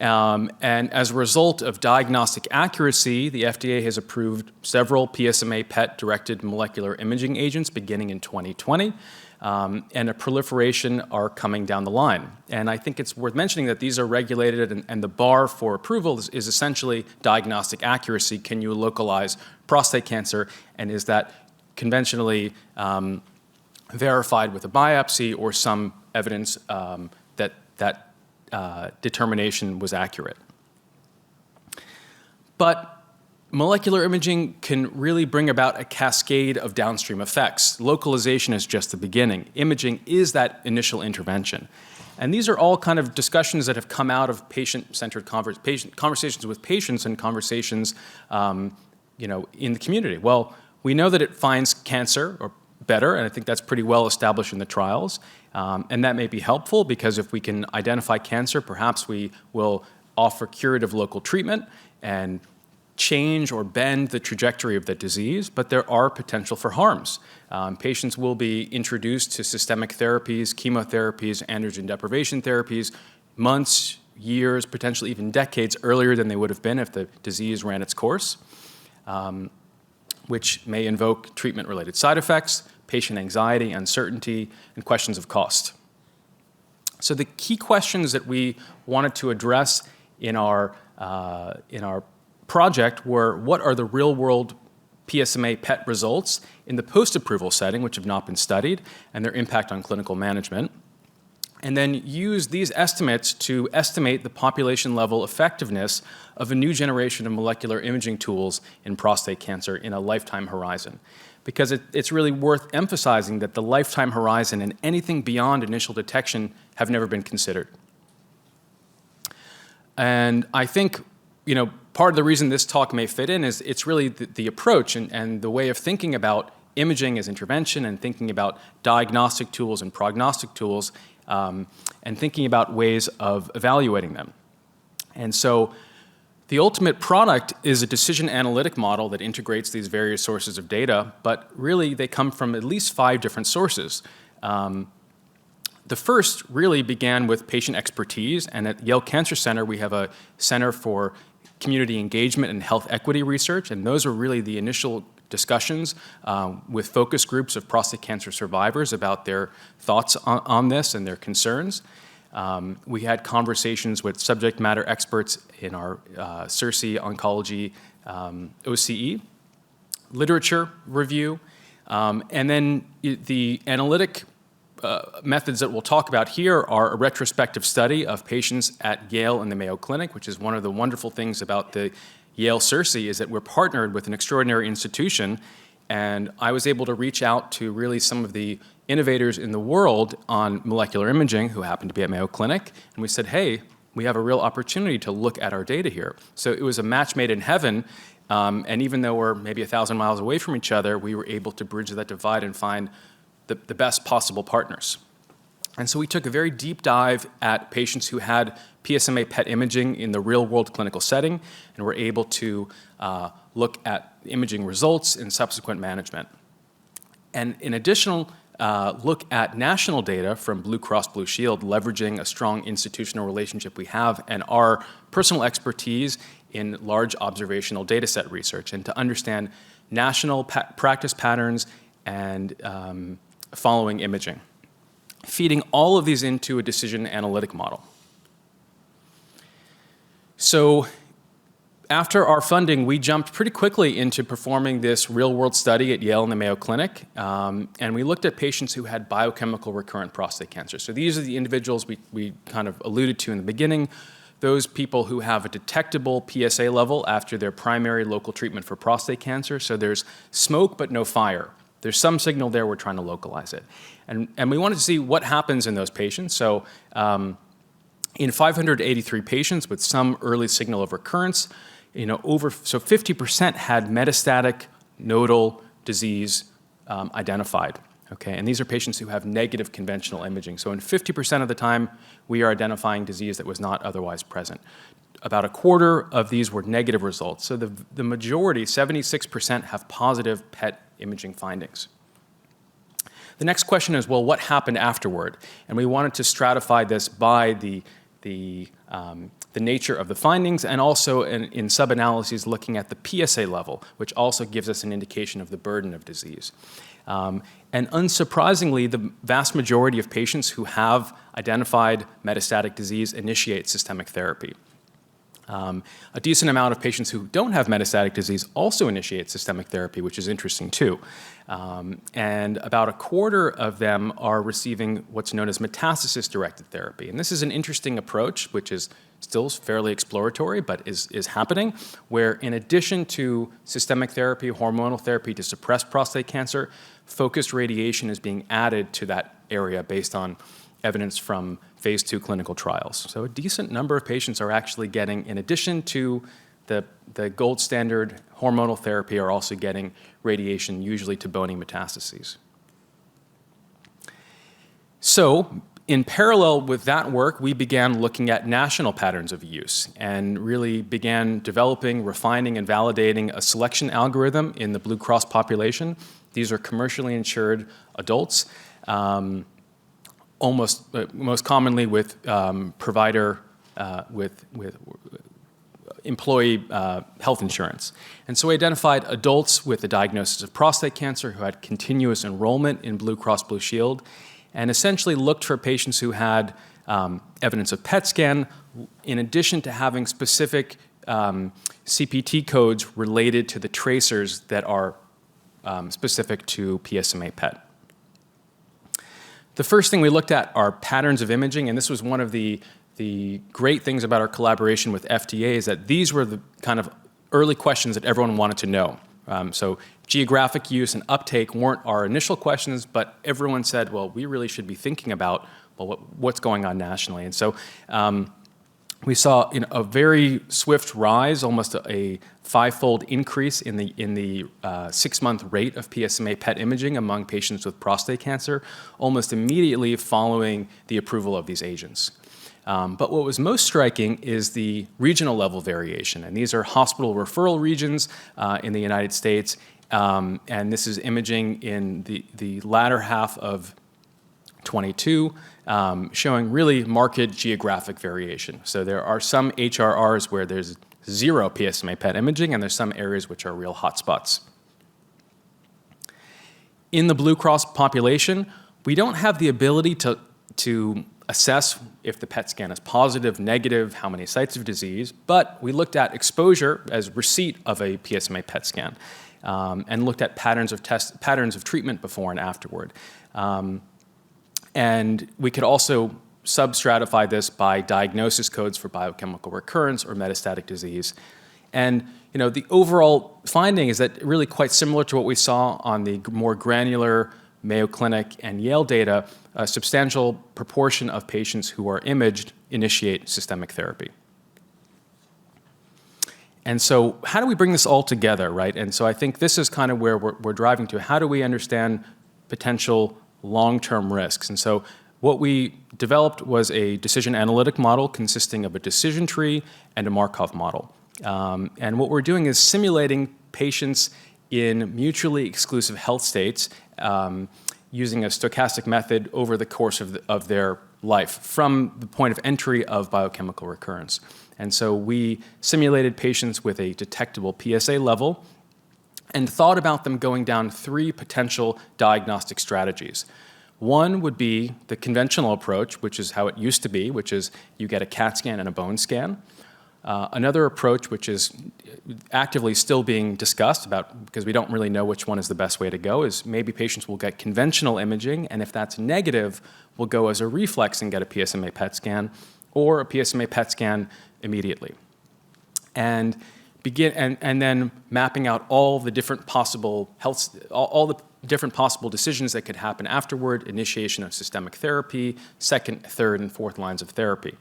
Speaker 4: And as a result of diagnostic accuracy, the FDA has approved several PSMA PET-directed molecular imaging agents beginning in 2020, and a proliferation are coming down the line. And I think it's worth mentioning that these are regulated, and the bar for approval is essentially diagnostic accuracy. Can you localize prostate cancer, and is that conventionally verified with a biopsy or some evidence that determination was accurate. But molecular imaging can really bring about a cascade of downstream effects. Localization is just the beginning. Imaging is that initial intervention. And these are all kind of discussions that have come out of patient-centered conversations with patients and conversations in the community. Well, we know that it finds cancer or better, and I think that's pretty well established in the trials. And that may be helpful because if we can identify cancer, perhaps we will offer curative local treatment and change or bend the trajectory of the disease, but there are potential for harms. Patients will be introduced to systemic therapies, chemotherapies, androgen deprivation therapies, months, years, potentially even decades earlier than they would have been if the disease ran its course, which may invoke treatment-related side effects, patient anxiety, uncertainty, and questions of cost. So the key questions that we wanted to address in our project were, what are the real-world PSMA PET results in the post-approval setting, which have not been studied, and their impact on clinical management? and then use these estimates to estimate the population-level effectiveness of a new generation of molecular imaging tools in prostate cancer in a lifetime horizon. Because it's really worth emphasizing that the lifetime horizon and anything beyond initial detection have never been considered. And I think, part of the reason this talk may fit in is it's really the approach and the way of thinking about imaging as intervention and thinking about diagnostic tools and prognostic tools and thinking about ways of evaluating them. And so the ultimate product is a decision analytic model that integrates these various sources of data, but really they come from at least 5 different sources. The first really began with patient expertise, and at Yale Cancer Center we have a Center for Community Engagement and Health Equity Research, and those are really the initial discussions with focus groups of prostate cancer survivors about their thoughts on this and their concerns. We had conversations with subject matter experts in our CERSI oncology OCE, literature review, and then the analytic methods that we'll talk about here are a retrospective study of patients at Yale and the Mayo Clinic, which is one of the wonderful things about the Yale CERSI is that we're partnered with an extraordinary institution, and I was able to reach out to really some of the innovators in the world on molecular imaging who happen to be at Mayo Clinic, and we said, hey, we have a real opportunity to look at our data here. So it was a match made in heaven, and even though we're maybe 1,000 miles away from each other, we were able to bridge that divide and find the best possible partners. And so we took a very deep dive at patients who had PSMA PET imaging in the real-world clinical setting, and were able to look at imaging results and subsequent management. And in additional look at national data from Blue Cross Blue Shield, leveraging a strong institutional relationship we have and our personal expertise in large observational data set research, and to understand national practice patterns and following imaging, feeding all of these into a decision analytic model. So after our funding, we jumped pretty quickly into performing this real-world study at Yale and the Mayo Clinic, and we looked at patients who had biochemical recurrent prostate cancer. So these are the individuals we kind of alluded to in the beginning, those people who have a detectable PSA level after their primary local treatment for prostate cancer. So there's smoke but no fire. There's some signal there, we're trying to localize it. And we wanted to see what happens in those patients. So in 583 patients with some early signal of recurrence, so 50% had metastatic nodal disease identified. Okay, and these are patients who have negative conventional imaging. So in 50% of the time, we are identifying disease that was not otherwise present. About a quarter of these were negative results. So the majority, 76%, have positive PET imaging findings. The next question is, well, what happened afterward? And we wanted to stratify this by the nature of the findings, and also in sub-analyses looking at the PSA level, which also gives us an indication of the burden of disease. And unsurprisingly, the vast majority of patients who have identified metastatic disease initiate systemic therapy. A decent amount of patients who don't have metastatic disease also initiate systemic therapy, which is interesting too. And about a quarter of them are receiving what's known as metastasis-directed therapy. And this is an interesting approach, which is still fairly exploratory, but is happening, where in addition to systemic therapy, hormonal therapy to suppress prostate cancer, focused radiation is being added to that area based on evidence from phase 2 clinical trials. So a decent number of patients are actually getting, in addition to the gold standard hormonal therapy, are also getting radiation, usually to bony metastases. So in parallel with that work, we began looking at national patterns of use and really began developing, refining, and validating a selection algorithm in the Blue Cross population. These are commercially insured adults, most commonly with with employee health insurance. And so we identified adults with a diagnosis of prostate cancer who had continuous enrollment in Blue Cross Blue Shield, and essentially looked for patients who had evidence of PET scan, in addition to having specific CPT codes related to the tracers that are specific to PSMA PET. The first thing we looked at are patterns of imaging, and this was one of the great things about our collaboration with FDA is that these were the kind of early questions that everyone wanted to know. So geographic use and uptake weren't our initial questions, but everyone said, well, we really should be thinking about, well, what's going on nationally. And so we saw a very swift rise, almost a five-fold increase in the 6-month rate of PSMA PET imaging among patients with prostate cancer, almost immediately following the approval of these agents. But what was most striking is the regional level variation, and these are hospital referral regions in the United States, and this is imaging in the latter half of 22, showing really marked geographic variation. So there are some HRRs where there's zero PSMA PET imaging, and there's some areas which are real hotspots. In the Blue Cross population, we don't have the ability to assess if the PET scan is positive, negative, how many sites of disease, but we looked at exposure as receipt of a PSMA PET scan and looked at patterns of treatment before and afterward. And we could also substratify this by diagnosis codes for biochemical recurrence or metastatic disease. And the overall finding is that really quite similar to what we saw on the more granular Mayo Clinic and Yale data, a substantial proportion of patients who are imaged initiate systemic therapy. And so how do we bring this all together, right? And so I think this is kind of where we're driving to. How do we understand potential long-term risks? And so what we developed was a decision analytic model consisting of a decision tree and a Markov model. And what we're doing is simulating patients in mutually exclusive health states using a stochastic method over the course of their life from the point of entry of biochemical recurrence. And so we simulated patients with a detectable PSA level and thought about them going down 3 potential diagnostic strategies. One would be the conventional approach, which is how it used to be, which is you get a CAT scan and a bone scan. Another approach, which is actively still being discussed about because we don't really know which one is the best way to go, is maybe patients will get conventional imaging, and if that's negative, we'll go as a reflex and get a PSMA PET scan, or a PSMA PET scan immediately. And then mapping out all the different possible all the different possible decisions that could happen afterward, initiation of systemic therapy, 2nd, 3rd, and 4th lines of therapy.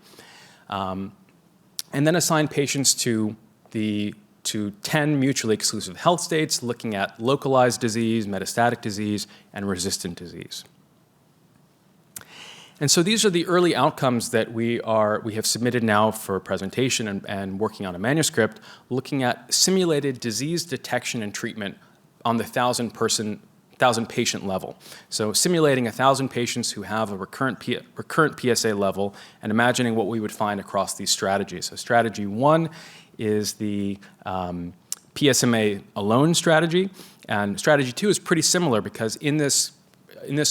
Speaker 4: And then assign patients to 10 mutually exclusive health states, looking at localized disease, metastatic disease, and resistant disease. And so these are the early outcomes that we have submitted now for presentation and working on a manuscript, looking at simulated disease detection and treatment on the 1,000 patient level. So simulating 1,000 patients who have a recurrent PSA level and imagining what we would find across these strategies. So strategy 1 is the PSMA alone strategy, and strategy 2 is pretty similar because in this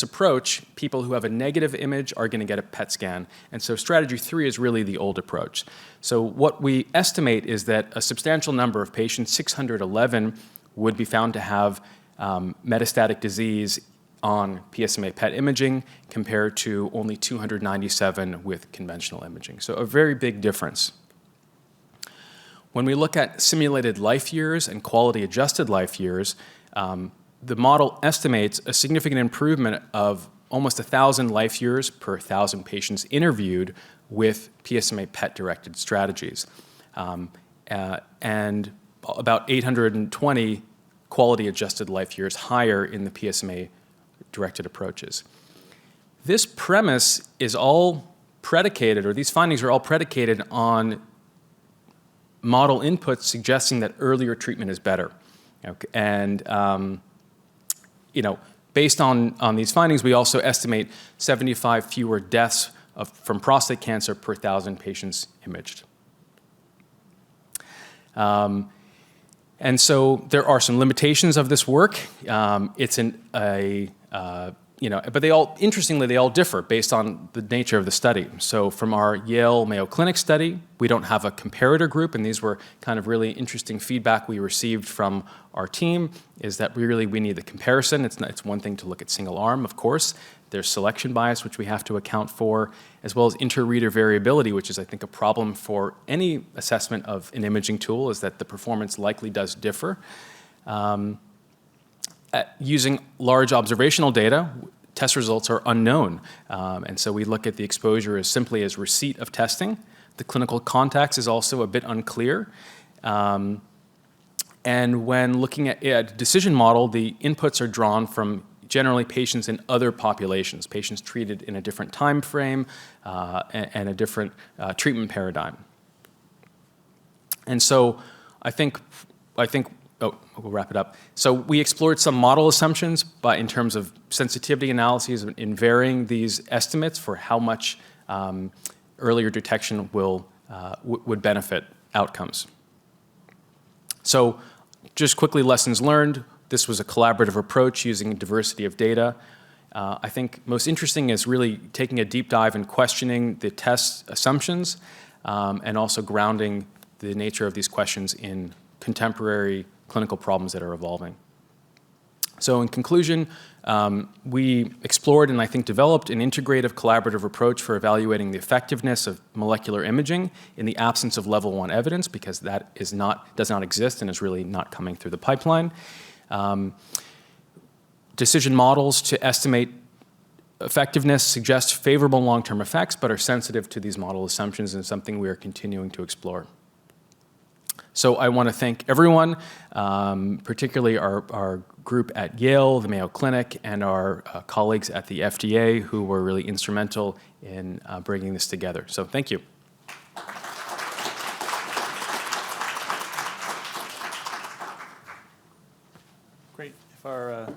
Speaker 4: approach, people who have a negative image are going to get a PET scan, and so strategy 3 is really the old approach. So what we estimate is that a substantial number of patients, 611, would be found to have metastatic disease on PSMA PET imaging compared to only 297 with conventional imaging. So a very big difference. When we look at simulated life years and quality adjusted life years, the model estimates a significant improvement of almost 1,000 life years per 1,000 patients interviewed with PSMA PET-directed strategies, and about 820 quality-adjusted life years higher in the PSMA-directed approaches. This premise is all predicated, or these findings are all predicated on model inputs suggesting that earlier treatment is better. Okay. And based on these findings, we also estimate 75 fewer deaths from prostate cancer per 1,000 patients imaged. And so there are some limitations of this work. It's a but they all, interestingly, they all differ based on the nature of the study. So from our Yale-Mayo Clinic study, we don't have a comparator group, and these were kind of really interesting feedback we received from our team, is that we need the comparison. It's one thing to look at single arm, of course. There's selection bias, which we have to account for, as well as inter-reader variability, which is, I think, a problem for any assessment of an imaging tool, is that the performance likely does differ. Using large observational data, test results are unknown. And so we look at the exposure as simply as receipt of testing. The clinical context is also a bit unclear. And when looking at a decision model, the inputs are drawn from generally patients in other populations, patients treated in a different time frame and a different treatment paradigm. And so I think, we'll wrap it up. So we explored some model assumptions in terms of sensitivity analyses in varying these estimates for how much earlier detection would benefit outcomes. So just quickly, lessons learned. This was a collaborative approach using diversity of data. I think most interesting is really taking a deep dive and questioning the test assumptions and also grounding the nature of these questions in contemporary clinical problems that are evolving. So in conclusion, we explored and I think developed an integrative collaborative approach for evaluating the effectiveness of molecular imaging in the absence of level 1 evidence, because that does not exist and is really not coming through the pipeline. Decision models to estimate effectiveness suggest favorable long-term effects, but are sensitive to these model assumptions, and something we are continuing to explore. So I want to thank everyone, particularly our group at Yale, the Mayo Clinic, and our colleagues at the FDA who were really instrumental in bringing this together. So thank you.
Speaker 1: Great. If our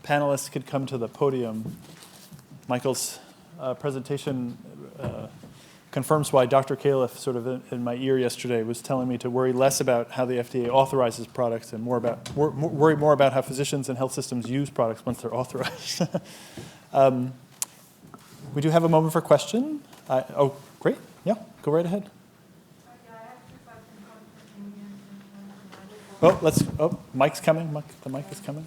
Speaker 1: panelists could come to the podium. Michael's presentation confirms why Dr. Califf, sort of in my ear yesterday, was telling me to worry less about how the FDA authorizes products and worry more about how physicians and health systems use products once they're authorized. We do have a moment for question. Oh, great. Yeah, go right ahead. Mike's coming. The mic is coming.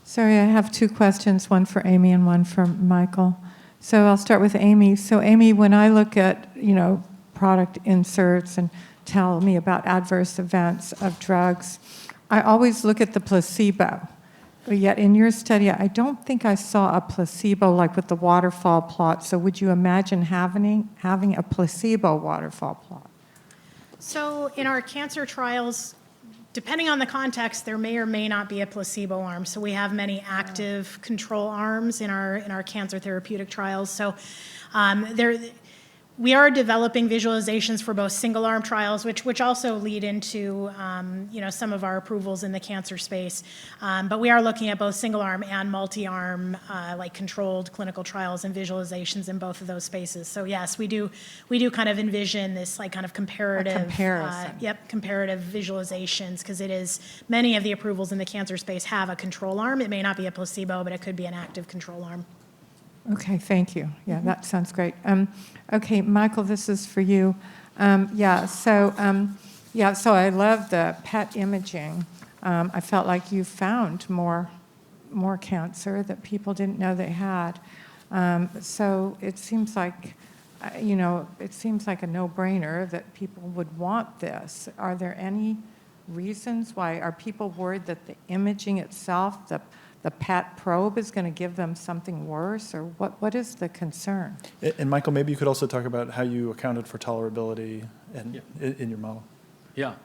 Speaker 5: Sorry, I have two questions, one for Amy and one for Michael. So I'll start with Amy. So Amy, when I look at, product inserts and tell me about adverse events of drugs, I always look at the placebo. But yet in your study, I don't think I saw a placebo like with the waterfall plot. So would you imagine having a placebo waterfall plot?
Speaker 2: So in our cancer trials, depending on the context, there may or may not be a placebo arm. So we have many active control arms in our cancer therapeutic trials. So we are developing visualizations for both single arm trials, which also lead into some of our approvals in the cancer space. But we are looking at both single arm and multi-arm, like controlled clinical trials and visualizations in both of those spaces. So yes, we do kind of envision this like kind of comparative, comparative visualizations, because it is many of the approvals in the cancer space have a control arm. It may not be a placebo, but it could be an active control arm.
Speaker 5: Okay, thank you. Yeah, that sounds great. Okay, Michael, this is for you. So I love the PET imaging. I felt like you found more cancer that people didn't know they had. So it seems like, a no-brainer that people would want this. Are there any reasons why? Are people worried that the imaging itself, the PET probe, is going to give them something worse, or what is the concern?
Speaker 1: And Michael, maybe you could also talk about how you accounted for tolerability in your model.
Speaker 4: Yeah.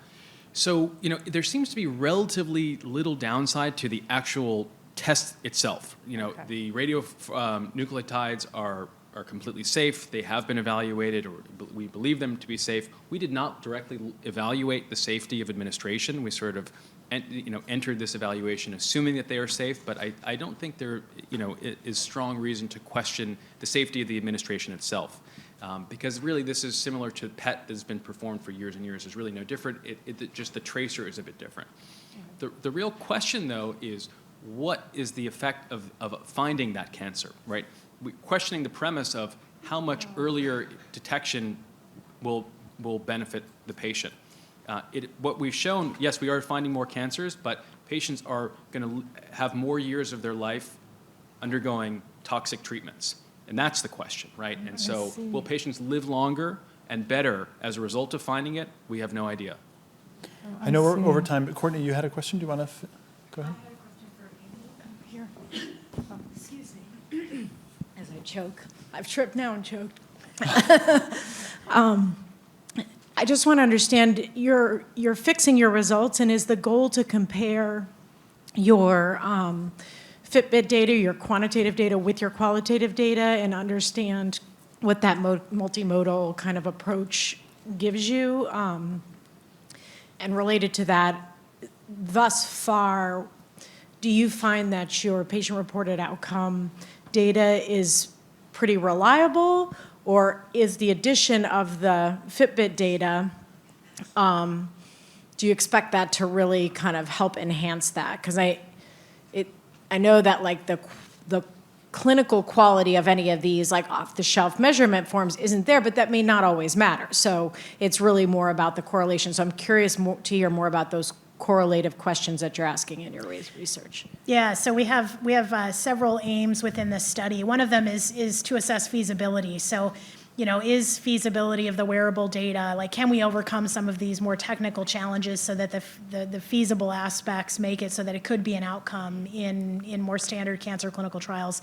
Speaker 4: So, there seems to be relatively little downside to the actual test itself. The radionucleotides are completely safe. They have been evaluated, or we believe them to be safe. We did not directly evaluate the safety of administration. We sort of entered this evaluation assuming that they are safe, but I don't think there is strong reason to question the safety of the administration itself. Because really this is similar to PET that has been performed for years and years. It's really no different. Just the tracer is a bit different. The real question, though, is what is the effect of finding that cancer, right? Questioning the premise of how much earlier detection will benefit the patient. What we've shown, yes, we are finding more cancers, but patients are going to have more years of their life undergoing toxic treatments. And that's the question, right? And so will patients live longer and better as a result of finding it? We have no idea.
Speaker 1: I know we're over time, but Courtney, you had a question? Do you want to go ahead?
Speaker 6: I had a question for Amy. Here. Oh, excuse me. As I choke. I've tripped now and choked. I just want to understand, you're fixing your results, and is the goal to compare your Fitbit data, your quantitative data with your qualitative data, and understand what that multimodal kind of approach gives you? And related to that, thus far, do you find that your patient-reported outcome data is pretty reliable, or is the addition of the Fitbit data, do you expect that to really kind of help enhance that? Because I know that like the clinical quality of any of these like off-the-shelf measurement forms isn't there, but that may not always matter. So it's really more about the correlation. So I'm curious to hear more about those correlative questions that you're asking in your research.
Speaker 2: Yeah, so we have several aims within this study. One of them is to assess feasibility. So, is feasibility of the wearable data, like can we overcome some of these more technical challenges so that the feasible aspects make it so that it could be an outcome in more standard cancer clinical trials.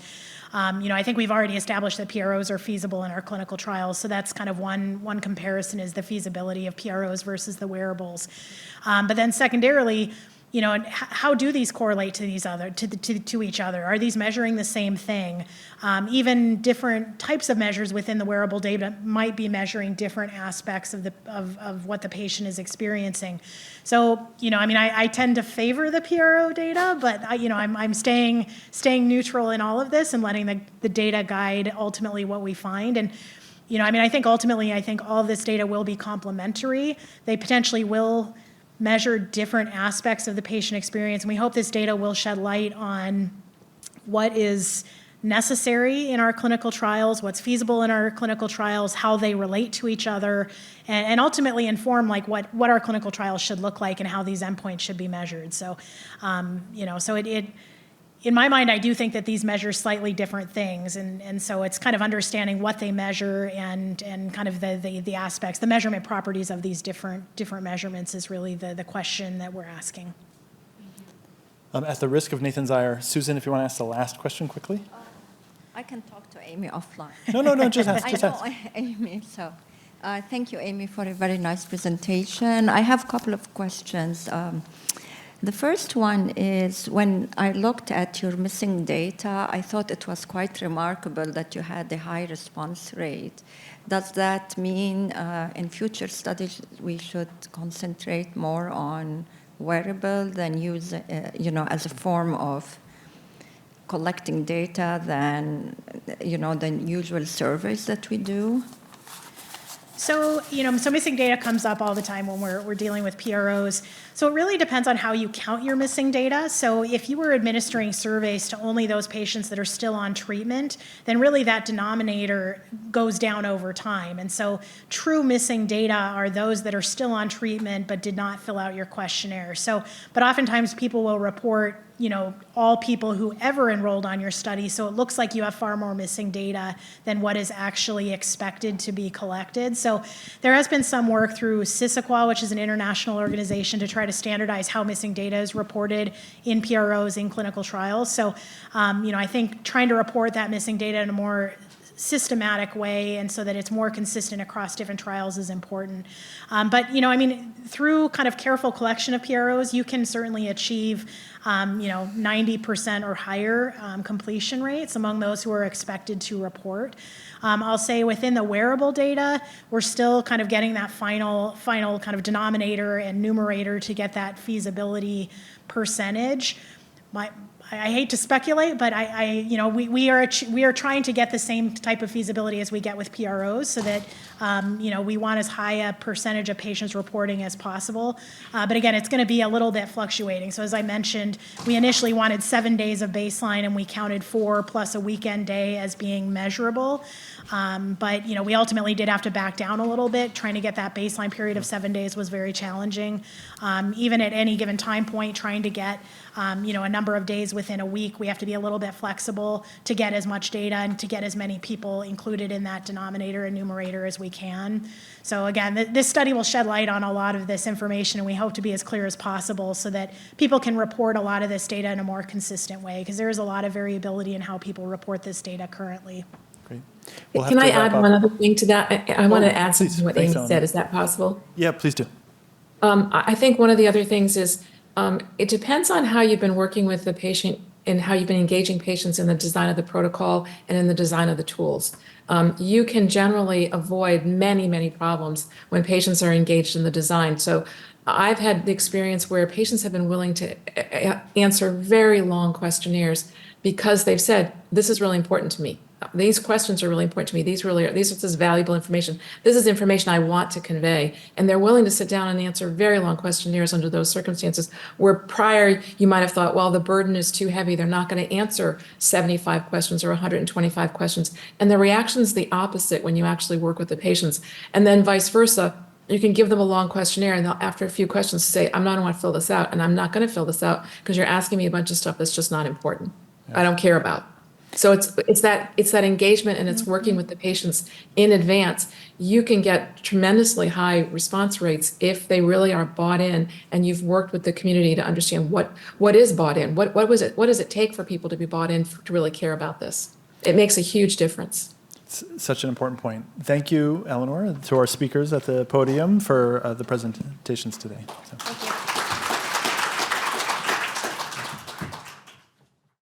Speaker 2: I think we've already established that PROs are feasible in our clinical trials, so that's kind of one comparison is the feasibility of PROs versus the wearables. But then secondarily, how do these correlate to each other? Are these measuring the same thing? Even different types of measures within the wearable data might be measuring different aspects of what the patient is experiencing. So, I tend to favor the PRO data, but I'm staying neutral in all of this and letting the data guide ultimately what we find. And I think ultimately, all of this data will be complementary. They potentially will measure different aspects of the patient experience, and we hope this data will shed light on what is necessary in our clinical trials, what's feasible in our clinical trials, how they relate to each other, and ultimately inform like what our clinical trials should look like and how these endpoints should be measured. So, in my mind, I do think that these measure slightly different things, and so it's kind of understanding what they measure and kind of the aspects, the measurement properties of these different measurements is really the question that we're asking.
Speaker 1: At the risk of Nathan's ire, Susan, if you want to ask the last question quickly.
Speaker 7: I can talk to Amy offline.
Speaker 1: No, just ask.
Speaker 7: I know Amy, so thank you, Amy, for a very nice presentation. I have a couple of questions. The first one is, when I looked at your missing data, I thought it was quite remarkable that you had a high response rate. Does that mean in future studies we should concentrate more on wearable than use, as a form of collecting data than, the usual surveys that we do?
Speaker 2: So, so missing data comes up all the time when we're dealing with PROs. So it really depends on how you count your missing data. So if you were administering surveys to only those patients that are still on treatment, then really that denominator goes down over time. And so true missing data are those that are still on treatment but did not fill out your questionnaire. So, but oftentimes people will report all people who ever enrolled on your study. So it looks like you have far more missing data than what is actually expected to be collected. So there has been some work through CISAQA, which is an international organization, to try to standardize how missing data is reported in PROs in clinical trials. So, I think trying to report that missing data in a more systematic way and so that it's more consistent across different trials is important. But, through kind of careful collection of PROs, you can certainly achieve 90% or higher completion rates among those who are expected to report. I'll say within the wearable data, we're still kind of getting that final kind of denominator and numerator to get that feasibility percentage. I hate to speculate, but we are trying to get the same type of feasibility as we get with PROs, so that we want as high a percentage of patients reporting as possible. But again, it's going to be a little bit fluctuating. So as I mentioned, we initially wanted 7 days of baseline, and we counted 4 plus a weekend day as being measurable. But we ultimately did have to back down a little bit. Trying to get that baseline period of 7 days was very challenging. Even at any given time point, trying to get a number of days within a week, we have to be a little bit flexible to get as much data and to get as many people included in that denominator and numerator as we can. So again, this study will shed light on a lot of this information, and we hope to be as clear as possible so that people can report a lot of this data in a more consistent way, because there is a lot of variability in how people report this data currently.
Speaker 1: Great.
Speaker 3: Can I add one other thing to that? I want to add
Speaker 1: please.
Speaker 3: something to what
Speaker 1: Thanks,
Speaker 3: Amy
Speaker 1: Eleanor.
Speaker 3: said. Is that possible?
Speaker 1: Yeah, please do.
Speaker 3: I think one of the other things is it depends on how you've been working with the patient and how you've been engaging patients in the design of the protocol and in the design of the tools. You can generally avoid many, many problems when patients are engaged in the design. So I've had the experience where patients have been willing to answer very long questionnaires because they've said, this is really important to me. These questions are really important to me. These is valuable information. This is information I want to convey. And they're willing to sit down and answer very long questionnaires under those circumstances, where prior you might have thought, well, the burden is too heavy. They're not going to answer 75 questions or 125 questions. And the reaction is the opposite when you actually work with the patients. And then vice versa. You can give them a long questionnaire, and they'll, after a few questions, say, I'm not going to fill this out, and I'm not going to fill this out because you're asking me a bunch of stuff that's just not important. Yeah. I don't care about. So it's that engagement, and it's working with the patients in advance. You can get tremendously high response rates if they really are bought in, and you've worked with the community to understand what is bought in. What does it take for people to be bought in to really care about this? It makes a huge difference.
Speaker 1: It's such an important point. Thank you, Eleanor, to our speakers at the podium for the presentations today. So.
Speaker 2: Thank you.